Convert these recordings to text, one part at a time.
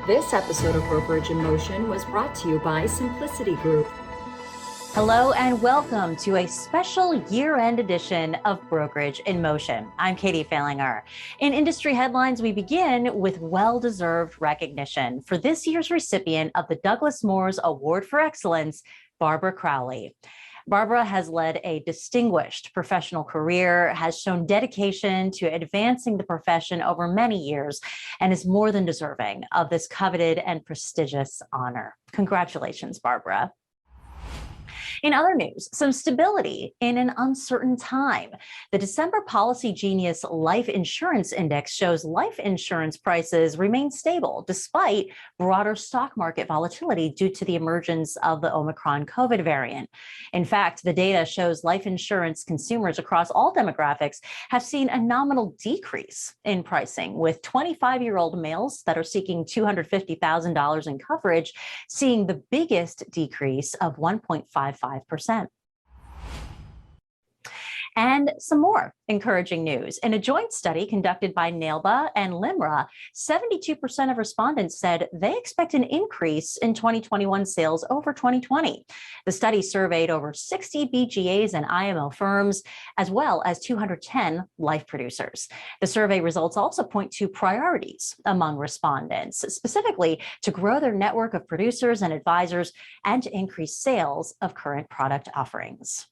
This episode of Brokerage in Motion was brought to you by Simplicity Group. Hello and welcome to a special year-end edition of Brokerage in Motion. I'm Katie Falinger. In industry headlines, we begin with well-deserved recognition for this year's recipient of the Douglas Moores Award for Excellence, Barbara Crowley. Barbara has led a distinguished professional career, has shown dedication to advancing the profession over many years, and is more than deserving of this coveted and prestigious honor. Congratulations, Barbara. In other news, some stability in an uncertain time. The December Policy Genius Life Insurance Index shows life insurance prices remain stable despite broader stock market volatility due to the emergence of the Omicron COVID variant. In fact, the data shows life insurance consumers across all demographics have seen a nominal decrease in pricing, with 25-year-old males that are seeking $250,000 in coverage seeing the biggest decrease of 1.55%. And some more encouraging news. In a joint study conducted by NAILBA and LIMRA, 72% of respondents said they expect an increase in 2021 sales over 2020. The study surveyed over 60 BGAs and IMO firms, as well as 210 life producers. The survey results also point to priorities among respondents, specifically to grow their network of producers and advisors and to increase sales of current product offerings.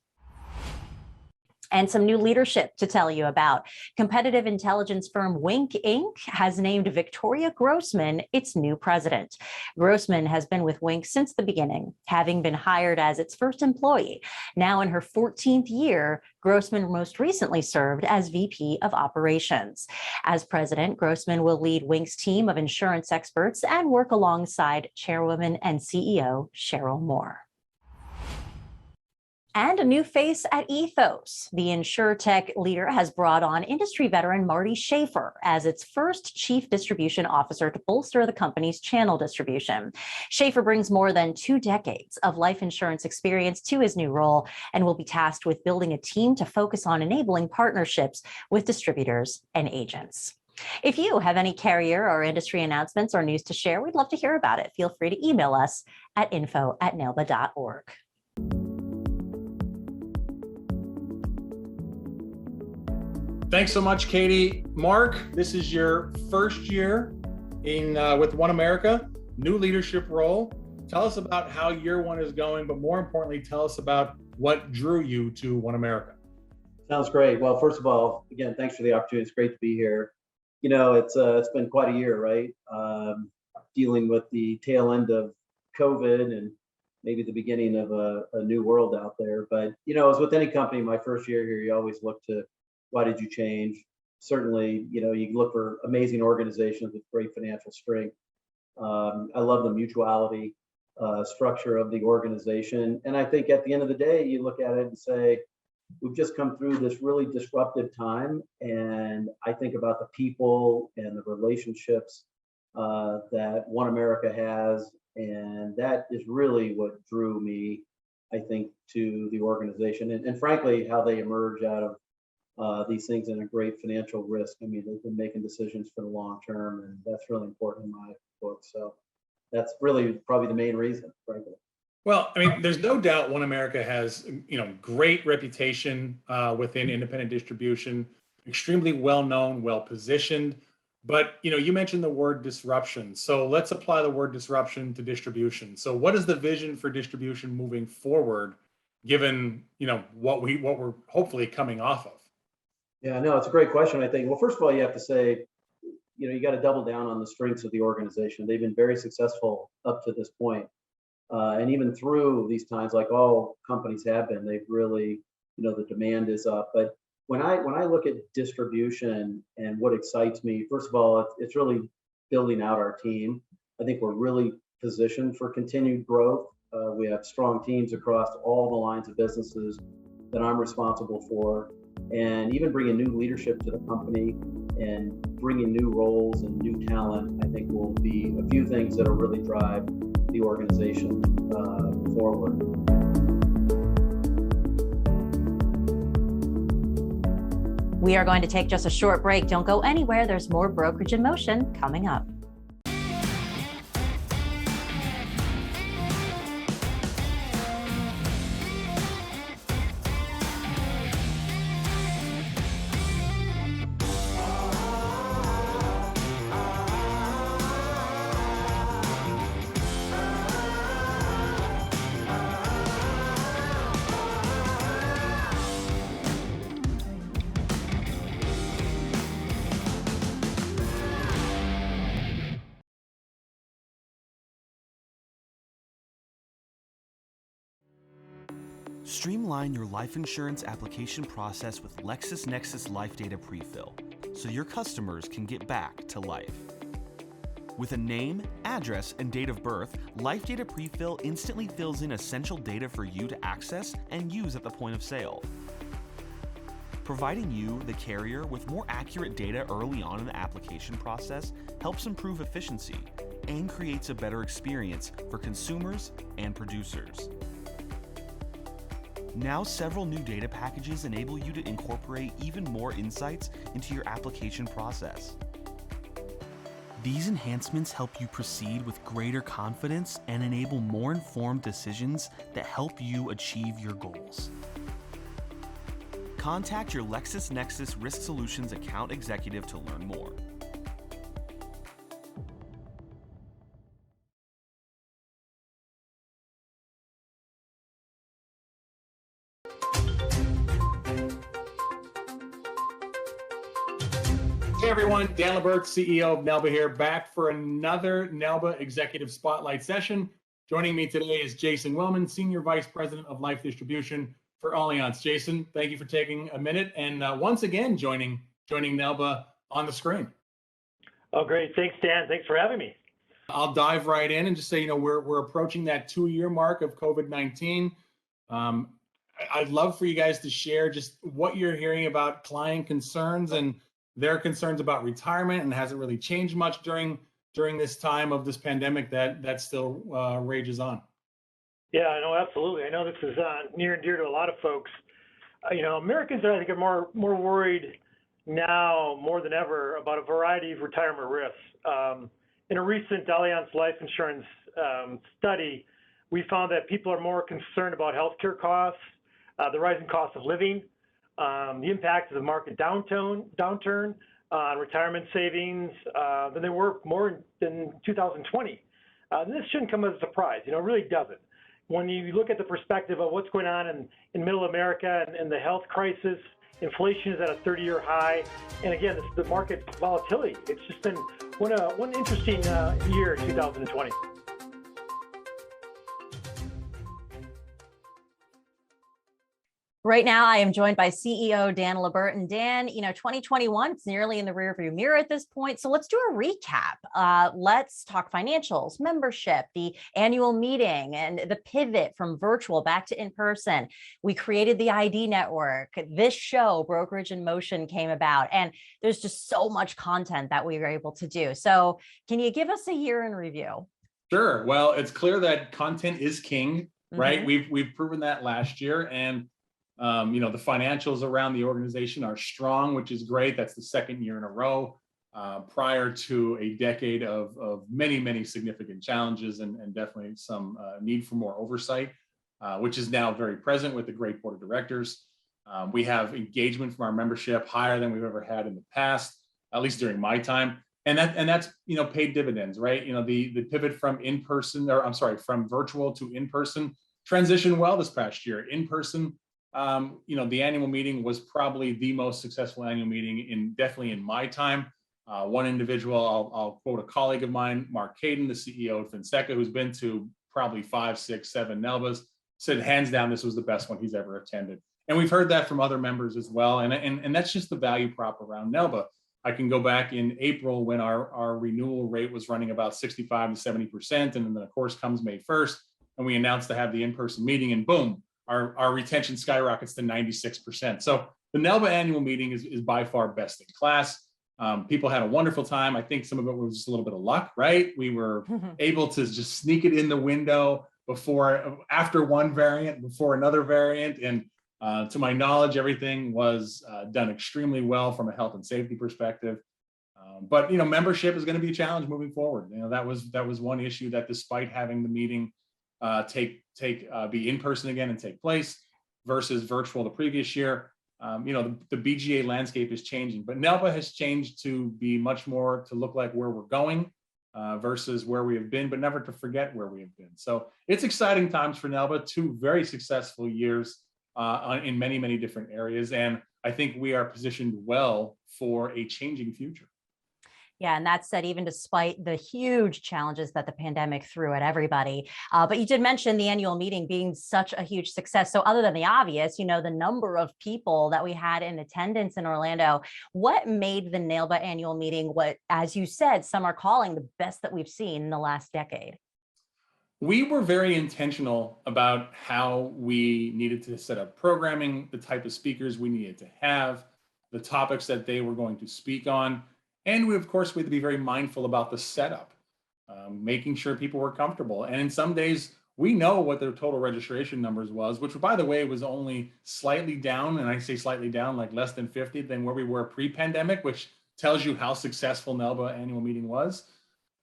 And some new leadership to tell you about. Competitive intelligence firm Wink Inc. has named Victoria Grossman its new president. Grossman has been with Wink since the beginning, having been hired as its first employee. Now in her 14th year, Grossman most recently served as VP of Operations. As president, Grossman will lead Wink's team of insurance experts and work alongside Chairwoman and CEO Cheryl Moore. And a new face at Ethos. The InsurTech leader has brought on industry veteran Marty Schaefer as its first chief distribution officer to bolster the company's channel distribution. Schaefer brings more than 2 decades of life insurance experience to his new role and will be tasked with building a team to focus on enabling partnerships with distributors and agents. If you have any carrier or industry announcements or news to share, we'd love to hear about it. Feel free to email us at info@nailba.org. Thanks so much, Katie. Mark, this is your first year with OneAmerica, new leadership role. Tell us about how year one is going, but more importantly, tell us about what drew you to OneAmerica. Sounds great. Well, first of all, again, thanks for the opportunity. It's great to be here. You know, it's been quite a year, right? Dealing with the tail end of COVID and maybe the beginning of a new world out there. But, you know, as with any company, my first year here, you always look to why did you change? Certainly, you know, you look for amazing organizations with great financial strength. I love the mutuality structure of the organization. And I think at the end of the day, you look at it and say, we've just come through this really disruptive time. And I think about the people and the relationships that OneAmerica has. And that is really what drew me, I think, to the organization. And frankly, how they emerge out of these things in a great financial risk. I mean, they've been making decisions for the long term, and that's really important in my book. So that's really probably the main reason, frankly. Well, I mean, there's no doubt OneAmerica has, you know, great reputation within independent distribution, extremely well-known, well-positioned. But, you know, you mentioned the word disruption. So let's apply the word disruption to distribution. So what is the vision for distribution moving forward, given, you know, what we're hopefully coming off of? Yeah, no, it's a great question, I think. Well, first of all, you have to say, you know, you got to double down on the strengths of the organization. They've been very successful up to this point. And even through these times, like all companies have been, they've really, you know, the demand is up. But when I look at distribution and what excites me, first of all, it's really building out our team. I think we're really positioned for continued growth. We have strong teams across all the lines of businesses that I'm responsible for. And even bringing new leadership to the company and bringing new roles and new talent, I think will be a few things that will really drive the organization forward. We are going to take just a short break. Don't go anywhere. There's more Brokerage in Motion coming up. Streamline your life insurance application process with LexisNexis Life Data Prefill, so your customers can get back to life. With a name, address, and date of birth, Life Data Prefill instantly fills in essential data for you to access and use at the point of sale. Providing you, the carrier, with more accurate data early on in the application process helps improve efficiency and creates a better experience for consumers and producers. Now, several new data packages enable you to incorporate even more insights into your application process. These enhancements help you proceed with greater confidence and enable more informed decisions that help you achieve your goals. Contact your LexisNexis Risk Solutions account executive to learn more. Hey everyone, Dan Lebert, CEO of NAILBA here, back for another NAILBA Executive Spotlight session. Joining me today is Jason Wellmann, Senior Vice President of Life Distribution for Allianz. Jason, thank you for taking a minute and once again joining NAILBA on the screen. Oh, great. Thanks, Dan. Thanks for having me. I'll dive right in and just say, we're approaching that 2-year mark of COVID-19. I'd love for you guys to share just what you're hearing about client concerns and their concerns about retirement, and hasn't really changed much during this time of this pandemic that still rages on. Yeah, no, absolutely. I know this is near and dear to a lot of folks. Americans, I think, are more worried now more than ever about a variety of retirement risks. In a recent Allianz life insurance study, we found that people are more concerned about healthcare costs, the rising cost of living, the impact of the market downturn on retirement savings than they were more than 2020. This shouldn't come as a surprise. It really doesn't. When you look at the perspective of what's going on in middle America and the health crisis, inflation is at a 30-year high, and again, the market volatility. It's just been one interesting year in 2020. Right now, I am joined by CEO Dan Lebert. And Dan, 2021, it's nearly in the rearview mirror at this point. So let's do a recap. Let's talk financials, membership, the annual meeting, and the pivot from virtual back to in-person. We created the ID network. This show, Brokerage in Motion, came about. And there's just so much content that we were able to do. So can you give us a year in review? Sure. Well, it's clear that content is king, right? Mm-hmm. We've proven that last year, and the financials around the organization are strong, which is great. That's the second year in a row, prior to a decade of many, many significant challenges and definitely some need for more oversight, which is now very present with the great board of directors. We have engagement from our membership higher than we've ever had in the past, at least during my time. And that's paid dividends, right? The pivot from from virtual to in-person transitioned well this past year. In-person, the annual meeting was probably the most successful annual meeting definitely in my time. One individual, I'll quote a colleague of mine, Mark Caden, the CEO of Finseca, who's been to probably 5, 6, 7 NAILBAs, said hands down this was the best one he's ever attended. And we've heard that from other members as well. And that's just the value prop around NAILBA. I can go back in April when our renewal rate was running about 65 to 70%. And then of course comes May 1st and we announced to have the in-person meeting, and boom, our retention skyrockets to 96%. So the NAILBA annual meeting is by far best in class. People had a wonderful time. I think some of it was just a little bit of luck, right? We were able to just sneak it in the window after one variant, before another variant. And to my knowledge, everything was done extremely well from a health and safety perspective. But membership is going to be a challenge moving forward. That was one issue, that despite having the meeting be in person again and take place versus virtual the previous year, the BGA landscape is changing. But NAILBA has changed to be much more to look like where we're going versus where we have been, but never to forget where we have been. So it's exciting times for NAILBA. 2 very successful years in many, many different areas. And I think we are positioned well for a changing future. Yeah, and that said, even despite the huge challenges that the pandemic threw at everybody, but you did mention the annual meeting being such a huge success. So other than the obvious, the number of people that we had in attendance in Orlando, what made the NAILBA annual meeting what, as you said, some are calling the best that we've seen in the last decade? We were very intentional about how we needed to set up programming, the type of speakers we needed to have, the topics that they were going to speak on. And we, of course, we had to be very mindful about the setup, making sure people were comfortable. And in some days, we know what their total registration numbers was, which, by the way, was only slightly down. And I say slightly down, like less than 50 than where we were pre-pandemic, which tells you how successful NAILBA annual meeting was.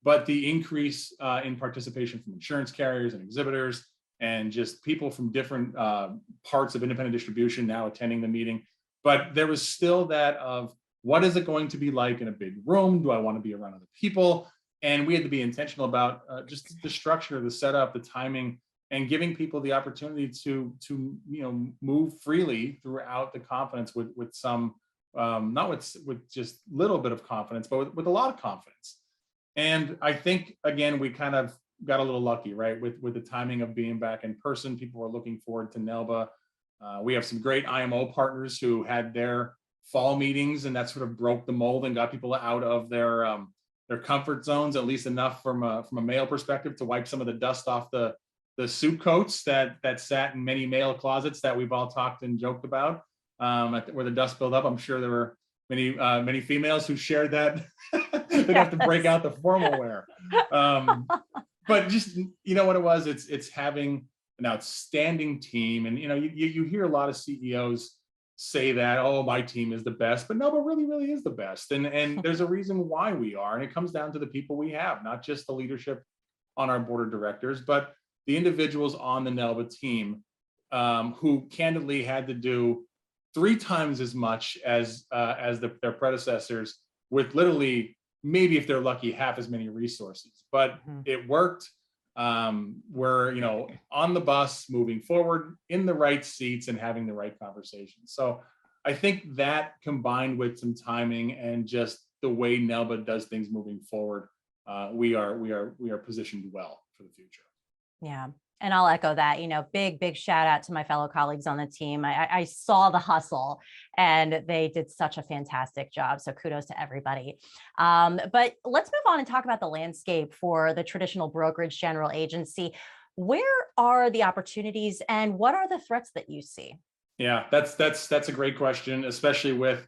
But the increase in participation from insurance carriers and exhibitors and just people from different parts of independent distribution now attending the meeting. But there was still that of, what is it going to be like in a big room? Do I want to be around other people? And we had to be intentional about just the structure, the setup, the timing, and giving people the opportunity to move freely throughout the conference with some, not with just little bit of confidence, but with a lot of confidence. And I think, again, we kind of got a little lucky, right? With the timing of being back in person. People were looking forward to NAILBA. We have some great IMO partners who had their fall meetings, and that sort of broke the mold and got people out of their comfort zones, at least enough from a male perspective to wipe some of the dust off the suit coats that sat in many male closets that we've all talked and joked about, where the dust built up. I'm sure there were many females who shared that. They'd have to break out the formal wear. But just, what it was, it's having an outstanding team. And, you hear a lot of CEOs say that, oh, my team is the best, but NAILBA really, really is the best. And there's a reason why we are. And it comes down to the people we have, not just the leadership on our board of directors, but the individuals on the NAILBA team who candidly had to do 3 times as much as their predecessors with literally, maybe if they're lucky, half as many resources. But it worked. We're on the bus, moving forward in the right seats and having the right conversations. So I think that, combined with some timing and just the way NAILBA does things moving forward, we are positioned well for the future. Yeah. And I'll echo that, big shout out to my fellow colleagues on the team. I saw the hustle and they did such a fantastic job. So kudos to everybody. But let's move on and talk about the landscape for the traditional brokerage general agency. Where are the opportunities and what are the threats that you see? Yeah, that's a great question, especially with,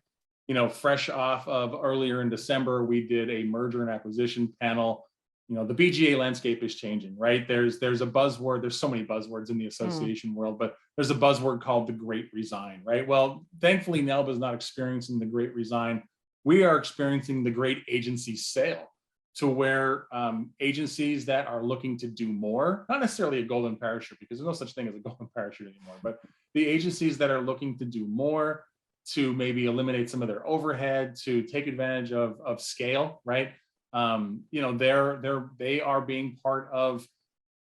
fresh off of earlier in December, we did a merger and acquisition panel. The BGA landscape is changing, right? There's a buzzword. There's so many buzzwords in the association world, but there's a buzzword called the Great Resign, right? Well, thankfully, NAILBA is not experiencing the Great Resign. We are experiencing the Great Agency Sale, to where agencies that are looking to do more, not necessarily a golden parachute, because there's no such thing as a golden parachute anymore, but the agencies that are looking to do more, to maybe eliminate some of their overhead, to take advantage of scale, right? They are being part of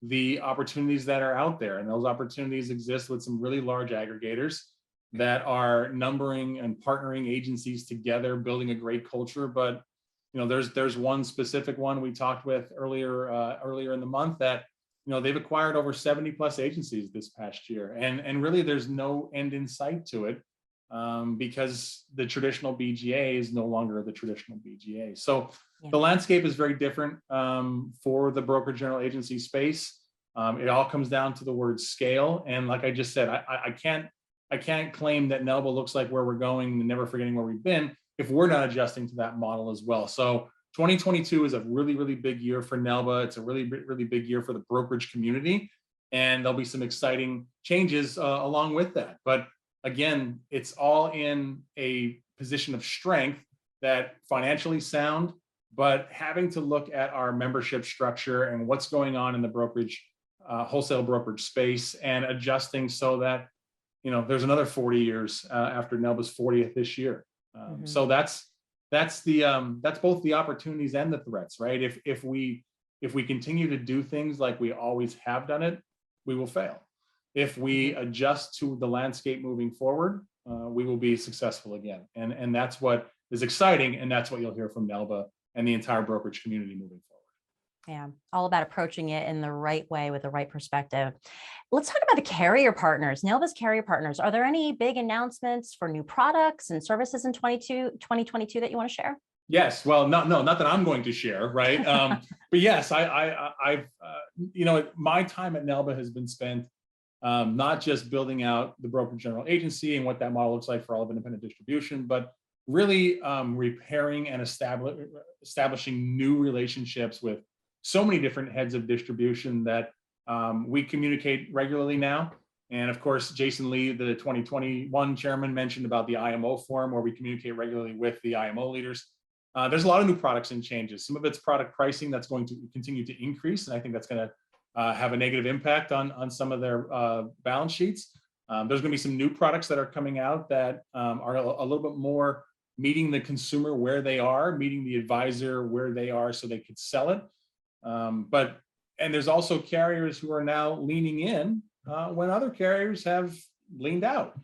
the opportunities that are out there. And those opportunities exist with some really large aggregators that are numbering and partnering agencies together, building a great culture. But, there's one specific one we talked with earlier in the month that, they've acquired over 70 plus agencies this past year. And really there's no end in sight to it, because the traditional BGA is no longer the traditional BGA. So the landscape is very different for the broker general agency space. It all comes down to the word scale. And like I just said, I can't claim that NAILBA looks like where we're going and never forgetting where we've been if we're not adjusting to that model as well. So 2022 is a really, really big year for NAILBA. It's a really, really big year for the brokerage community. And there'll be some exciting changes along with that. But again, it's all in a position of strength, that financially sound, but having to look at our membership structure and what's going on in the brokerage, wholesale brokerage space, and adjusting so that, there's another 40 years after NAILBA's 40th this year. So that's both the opportunities and the threats, right? If we continue to do things like we always have done it, we will fail. If we adjust to the landscape moving forward, we will be successful again. And that's what is exciting. And that's what you'll hear from NAILBA and the entire brokerage community moving forward. Yeah, all about approaching it in the right way with the right perspective. Let's talk about the carrier partners, NAILBA's carrier partners. Are there any big announcements for new products and services in 2022 that you want to share? Yes, well, not that I'm going to share, right? But yes, I've my time at NAILBA has been spent not just building out the broker general agency and what that model looks like for all of independent distribution, but really repairing and establishing new relationships with so many different heads of distribution that we communicate regularly now. And of course, Jason Lee, the 2021 chairman, mentioned about the IMO forum where we communicate regularly with the IMO leaders. There's a lot of new products and changes. Some of it's product pricing that's going to continue to increase, and I think that's going to have a negative impact on some of their balance sheets. There's going to be some new products that are coming out that are a little bit more meeting the consumer where they are, meeting the advisor where they are so they could sell it. And there's also carriers who are now leaning in when other carriers have leaned out.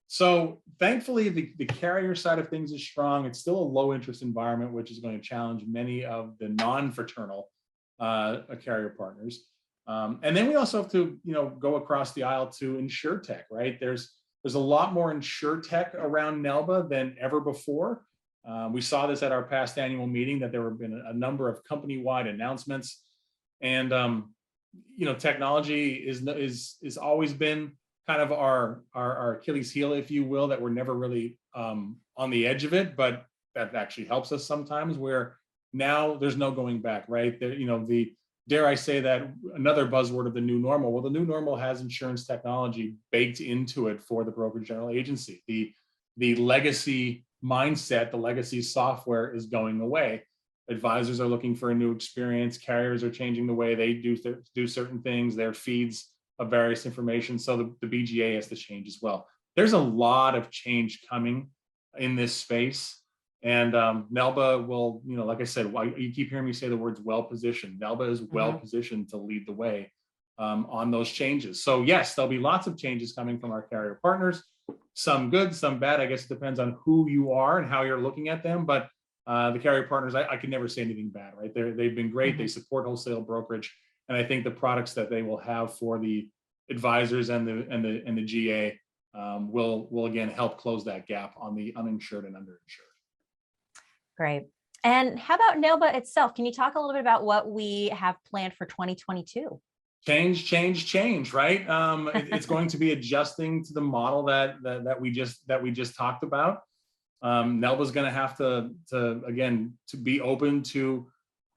So thankfully, the carrier side of things is strong. It's still a low interest environment, which is going to challenge many of the non-fraternal carrier partners. And then we also have to, go across the aisle to InsurTech, right? There's a lot more InsurTech around NAILBA than ever before. We saw this at our past annual meeting that there have been a number of company-wide announcements, and technology is always been kind of our Achilles heel, if you will, that we're never really on the edge of it, but that actually helps us sometimes. Where now there's no going back, right? Dare I say that another buzzword of the new normal? Well, the new normal has insurance technology baked into it for the broker general agency. The legacy mindset, the legacy software is going away. Advisors are looking for a new experience. Carriers are changing the way they do certain things, their feeds of various information. So the BGA has to change as well. There's a lot of change coming in this space. And NAILBA will, like I said, you keep hearing me say the words well-positioned. NAILBA is well-positioned to lead the way on those changes. So yes, there'll be lots of changes coming from our carrier partners, some good, some bad. I guess it depends on who you are and how you're looking at them. But the carrier partners, I can never say anything bad, right? They've been great. They support wholesale brokerage. And I think the products that they will have for the advisors and the GA will again help close that gap on the uninsured and underinsured. Great. And how about NAILBA itself? Can you talk a little bit about what we have planned for 2022? Change, right? It's going to be adjusting to the model that we just talked about. NAILBA is going to have to be open to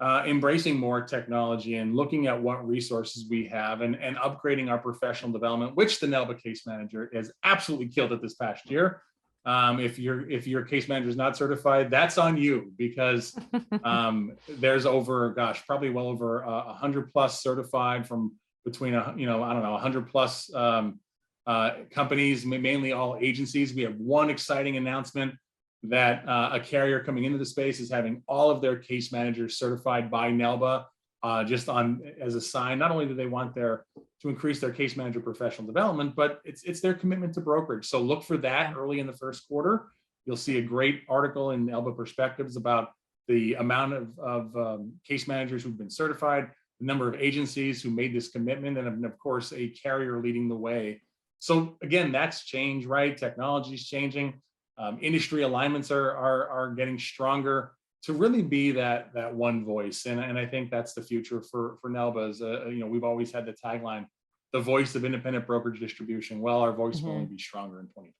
embracing more technology and looking at what resources we have and upgrading our professional development, which the NAILBA case manager has absolutely killed it this past year. If your case manager is not certified, that's on you, because there's probably well over 100 plus certified from between 100 plus companies, mainly all agencies. We have one exciting announcement that a carrier coming into the space is having all of their case managers certified by NAILBA, just as a sign. Not only do they want to increase their case manager professional development, but it's their commitment to brokerage. So look for that early in the first quarter. You'll see a great article in NAILBA Perspectives about the amount of case managers who've been certified, the number of agencies who made this commitment, and of course a carrier leading the way. So again, that's change, right? Technology is changing. Industry alignments are getting stronger to really be that one voice, and I think that's the future for NAILBA. We've always had the tagline, the voice of independent brokerage distribution. Well, our voice will only be stronger in 2022.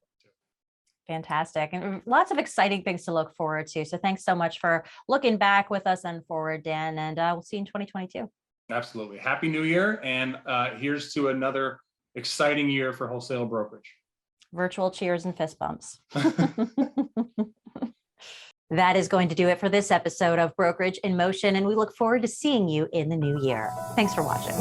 Fantastic, and lots of exciting things to look forward to. So thanks so much for looking back with us and forward, Dan, and we'll see you in 2022. Absolutely. Happy New Year, and here's to another exciting year for wholesale brokerage. Virtual cheers and fist bumps. That is going to do it for this episode of Brokerage in Motion, and we look forward to seeing you in the new year. Thanks for watching.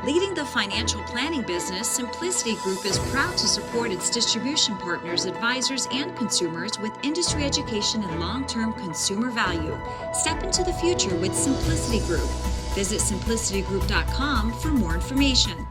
Leading the financial planning business, Simplicity Group is proud to support its distribution partners, advisors, and consumers with industry education and long-term consumer value. Step into the future with Simplicity Group. Visit simplicitygroup.com for more information.